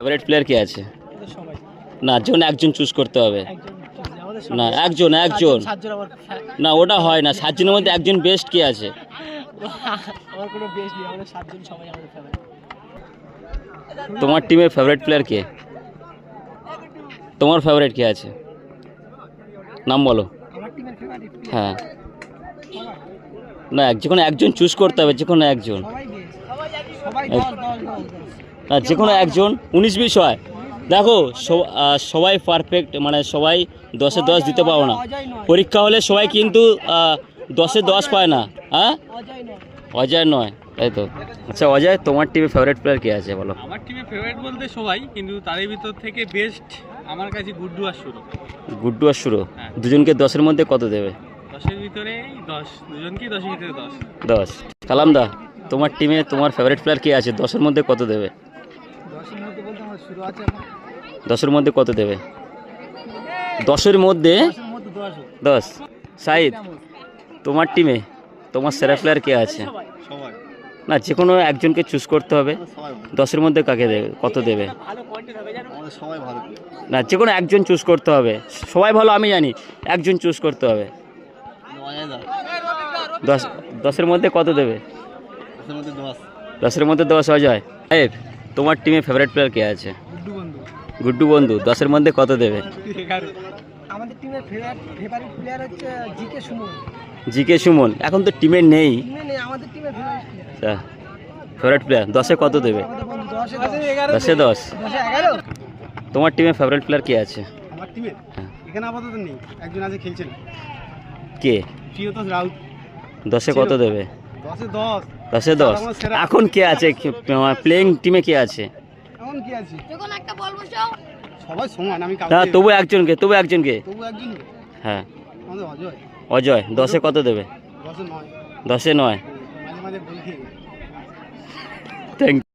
Favourite player কে আছে? সবাই না, যেকোনো একজন চুজ করতে হবে। একজন না, একজন একজন সাতজন আমার না, ওটা হয় না। 7 জনের মধ্যে একজন বেস্ট কে আছে? আমার কোনো বেশ নেই, আমাদের সাতজন সবাই আমাদের ফেভারিট। তোমার টিমের ফেভারিট প্লেয়ার কে? তোমার ফেভারিট কে আছে? নাম বলো। আমার টিমের ফেভারিট হ্যাঁ, না, যেকোনো একজন চুজ করতে হবে, যেকোনো একজন। সবাই বেশ, সবাই 10 10 10 না, যেকোনো একজন। 19-20 হয়। দেখো, সবাই পারফেক্ট, মানে সবাই 10-এ 10 দিতে পারো না। পরীক্ষা হলে সবাই কিন্তু 10-এ 10 পায় না। হ্যাঁ, অজয় নয়। অজয় নয়, তাই তো। আচ্ছা অজয়, তোমার টিমে ফেভারিট প্লেয়ার কে আছে বলো? আমার টিমে ফেভারিট বলতে সবাই, কিন্তু তারই ভিতর থেকে বেস্ট আমার কাছে গুড্ডু আর শুরু। গুড্ডু আর শুরু। হ্যাঁ। দুজনকে 10-এর মধ্যে কত দেবে? 10-এর ভিতরে 10, দুজনকেই 10-এর ভিতরে 10। 10। কালাম দা, তোমার টিমে তোমার ফেভারিট প্লেয়ার কে আছে? 10-এর মধ্যে কত দেবে? 10-এর মধ্যে বলতে আমার শুরু আছে এখন। 10-এর মধ্যে কত দেবে? 10-এর মধ্যে 10-এর মধ্যে 10 হোক। 10। সাইদ, তোমার টিমে তোমার সেরা প্লেয়ার কে আছে? সবাই না, যে কোনো একজনকে চুজ করতে হবে। 10-এর মধ্যে কাকে দেবে, কত দেবে? ভালো পয়েন্টেড হবে জানো, আমাদের সবাই ভালো। না, যে কোনো একজন চুজ করতে হবে। সবাই ভালো আমি জানি, একজন চুজ করতে হবে। 10-এর মধ্যে কত দেবে? 10-এর মধ্যে 10 অজয়। সাহেব, তোমার টিমে ফেভারিট প্লেয়ার কে আছে? গুড্ডু বন্ধু। গুড্ডু বন্ধু। 10-এর মধ্যে কত দেবে? 11। আমাদের টিমের ফেভারিট প্লেয়ার হচ্ছে জিকে সুমন। জিকে সুমন এখন তো টিমে নেই। টিমে নেই, আমাদের টিমের ফেভারিট প্লেয়ার। ফেভারিট প্লেয়ার 10-এ কত দেবে? আমাদের বন্ধু 10-এ 10-এ 10। 10-এ 11। তোমার টিমে ফেভারিট প্লেয়ার কে আছে? আমার টিমে হ্যাঁ। এখানে আপাতত নেই, একজন আছে খেলছেন, কে? প্রিয়তোষ রাউত। 10-এ কত দেবে? 10-এ 10। 10-এ 10। এখন কে আছে প্লেইং টিমে? কে আছে? এখন কি আছে? যখন একটা বল বসাও সবাই সমান, আমি তা তবু একজনকে, তবু একজন। হ্যাঁ, আমাদের অজয়। অজয়। 10-এ কত দেবে? 10-এ 9। 10-এ 9। মাঝে মাঝে বল খেয়ে থ্যাংক